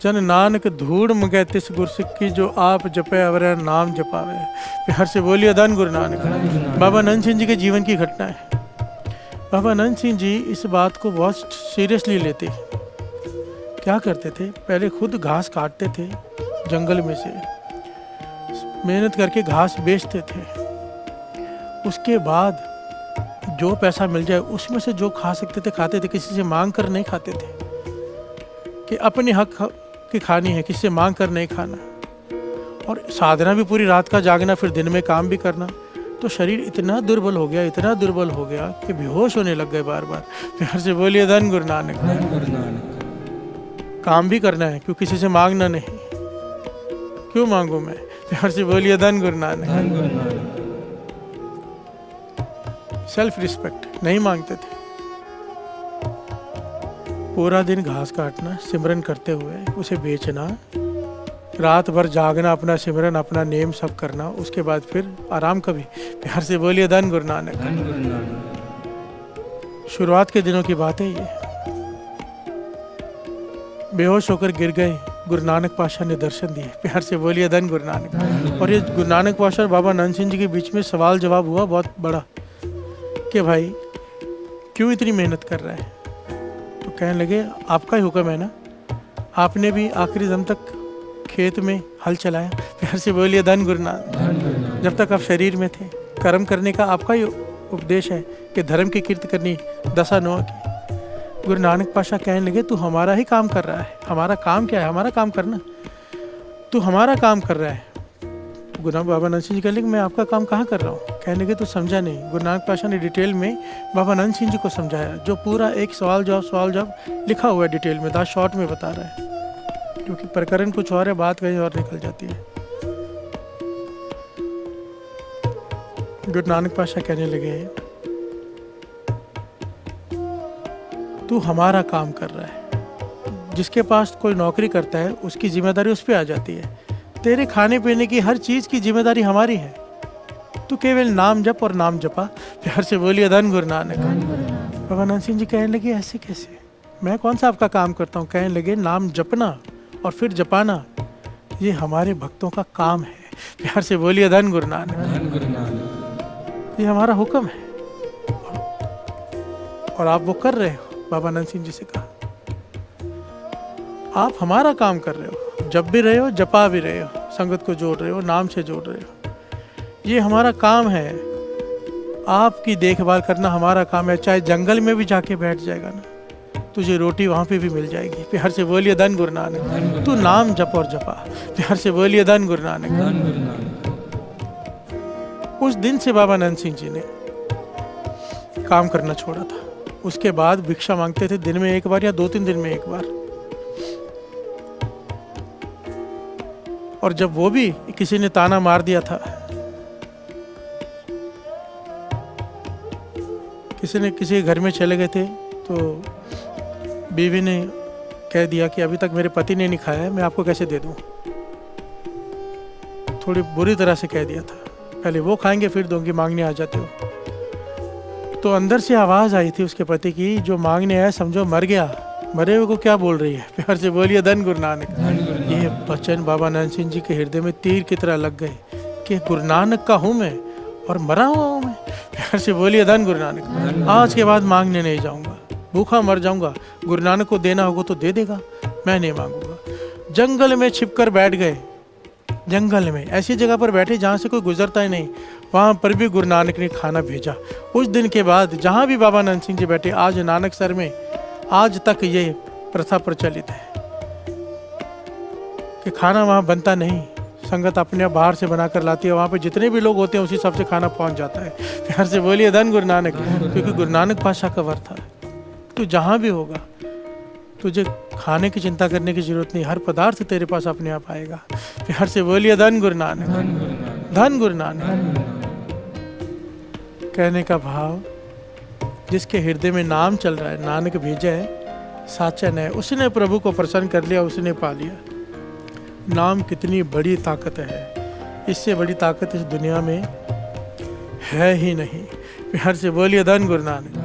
जन नानक धूड़ मगै तिस गुरसिक्की, जो आप जपे अवरै नाम जपावे। प्यार से बोलिए धन गुरु नानक। बाबा नंद सिंह जी के जीवन की घटना है। बाबा नंद सिंह जी इस बात को बहुत सीरियसली लेते। क्या करते थे, पहले खुद घास काटते थे जंगल में से, मेहनत करके घास बेचते थे। उसके बाद जो पैसा मिल जाए उसमें से जो खा सकते थे खाते थे, किसी से मांग कर नहीं खाते थे कि अपने हक की खानी है, किसी से मांग कर नहीं खाना। और साधना भी पूरी रात का जागना, फिर दिन में काम भी करना। तो शरीर इतना दुर्बल हो गया, इतना दुर्बल हो गया कि बेहोश होने लग गए बार बार। प्यार से बोलिए धन गुरु नानक। काम भी करना है, क्यों किसी से मांगना नहीं, क्यों मांगू मैं। प्यार से बोलिए धन गुरु नानक। सेल्फ रिस्पेक्ट नहीं मांगते थे। पूरा दिन घास काटना, सिमरन करते हुए उसे बेचना, रात भर जागना, अपना सिमरन अपना नेम सब करना, उसके बाद फिर आराम कभी। प्यार से बोलिए धन गुरु नानक। शुरुआत के दिनों की बात है ये। बेहोश होकर गिर गए, गुरु नानक पाशाह ने दर्शन दिए। प्यार से बोलिए धन गुरु नानक। और ये गुरु नानक पाशाह और बाबा नंद सिंह जी के बीच में सवाल जवाब हुआ बहुत बड़ा कि भाई क्यों इतनी मेहनत कर रहा है। तो कहने लगे आपका ही हुक्म है ना, आपने भी आखिरी दम तक खेत में हल चलाया। प्यार से बोलिए धन गुरु नानक। जब तक आप शरीर में थे, कर्म करने का आपका ही उपदेश है कि धर्म की कीर्ति करनी, दशा नौ की। गुरु नानक पाशाह कहने लगे तू हमारा ही काम कर रहा है। हमारा काम क्या है, हमारा काम करना। तू हमारा काम कर रहा है। गुरु बाबा नंद सिंह जी कहने लगे मैं आपका काम कहाँ कर रहा हूँ। कहने लगे तू समझा नहीं। गुरु नानक पाशाह ने डिटेल में बाबा नंद सिंह जी को समझाया, जो पूरा एक सवाल जवाब लिखा हुआ है डिटेल में, 10 शॉर्ट में बता रहा है, क्योंकि प्रकरण कुछ और है, बात कहीं और निकल जाती है। गुरु नानक पाशाह कहने लगे तू हमारा काम कर रहा है। जिसके पास कोई नौकरी करता है उसकी जिम्मेदारी उस पर आ जाती है। तेरे खाने पीने की हर चीज की जिम्मेदारी हमारी है। तू केवल नाम जप और नाम जपा। प्यार से बोलिए धन गुरु नानक। बाबा नंद सिंह जी कहने लगे ऐसे कैसे, मैं कौन सा आपका काम करता हूँ। कहने लगे नाम जपना और फिर जपाना ये हमारे भक्तों का काम है। प्यार से बोलिए धन गुरु नानक। ये हमारा हुक्म है और आप वो कर रहे हो। बाबा नंद सिंह जी से कहा आप हमारा काम कर रहे हो, जप भी रहे हो, जपा भी रहे हो, संगत को जोड़ रहे हो, नाम से जोड़ रहे हो। ये हमारा काम है। आपकी देखभाल करना हमारा काम है। चाहे जंगल में भी जाके बैठ जाएगा ना, तुझे रोटी वहां पे भी मिल जाएगी। प्यार से बोलिए धन गुरु नानक। तू नाम जप और जपा। प्यार से बोलिए धन गुरु नानक। उस दिन से बाबा नंद सिंह जी ने काम करना छोड़ा था। उसके बाद भिक्षा मांगते थे, दिन में एक बार या 2-3 दिन में एक बार। और जब वो भी किसी ने ताना मार दिया था, किसी ने किसी घर में चले गए थे, तो बीवी ने कह दिया कि अभी तक मेरे पति ने नहीं खाया है, मैं आपको कैसे दे दूं। थोड़ी बुरी तरह से कह दिया था, पहले वो खाएंगे फिर दूंगी, मांगने आ जाते हो। तो अंदर से आवाज आई थी उसके पति की, जो मांगने आया समझो मर गया, मरे हुए को क्या बोल रही है। प्यार से बोलिए धन गुरु नानक। ये वचन बाबा नंद सिंह जी के हृदय में तीर की तरह लग गए कि गुरु नानक का हूँ मैं और मरा हुआ हूँ मैं। प्यार से बोलिए धन गुरु नानक। आज के बाद मांगने नहीं जाऊंगा, भूखा मर जाऊंगा। गुरु नानक को देना होगा तो दे देगा, मैं नहीं मांगूंगा। जंगल में छिपकर बैठ गए। जंगल में ऐसी जगह पर बैठे जहाँ से कोई गुजरता ही नहीं, वहाँ पर भी गुरु नानक ने खाना भेजा। उस दिन के बाद जहाँ भी बाबा नंद सिंह जी बैठे, आज नानक सर में आज तक ये प्रथा प्रचलित है कि खाना वहाँ बनता नहीं, संगत अपने आप बाहर से बनाकर लाती है। वहाँ पे जितने भी लोग होते हैं उसी सबसे खाना पहुँच जाता है। प्यार से बोलिए धन गुरु नानक। क्योंकि गुरु नानक पातशाह का वर था, तू जहाँ भी होगा तुझे खाने की चिंता करने की जरूरत नहीं, हर पदार्थ तेरे पास अपने आप आएगा। प्यार से बोलिए धन गुरु नानक। धन गुरु नानक। कहने का भाव, जिसके हृदय में नाम चल रहा है, नानक भेजा है, साचन है, उसने प्रभु को प्रसन्न कर लिया, उसने पा लिया। नाम कितनी बड़ी ताकत है, इससे बड़ी ताकत इस दुनिया में है ही नहीं। प्यार से बोलिए धन गुरु नानक।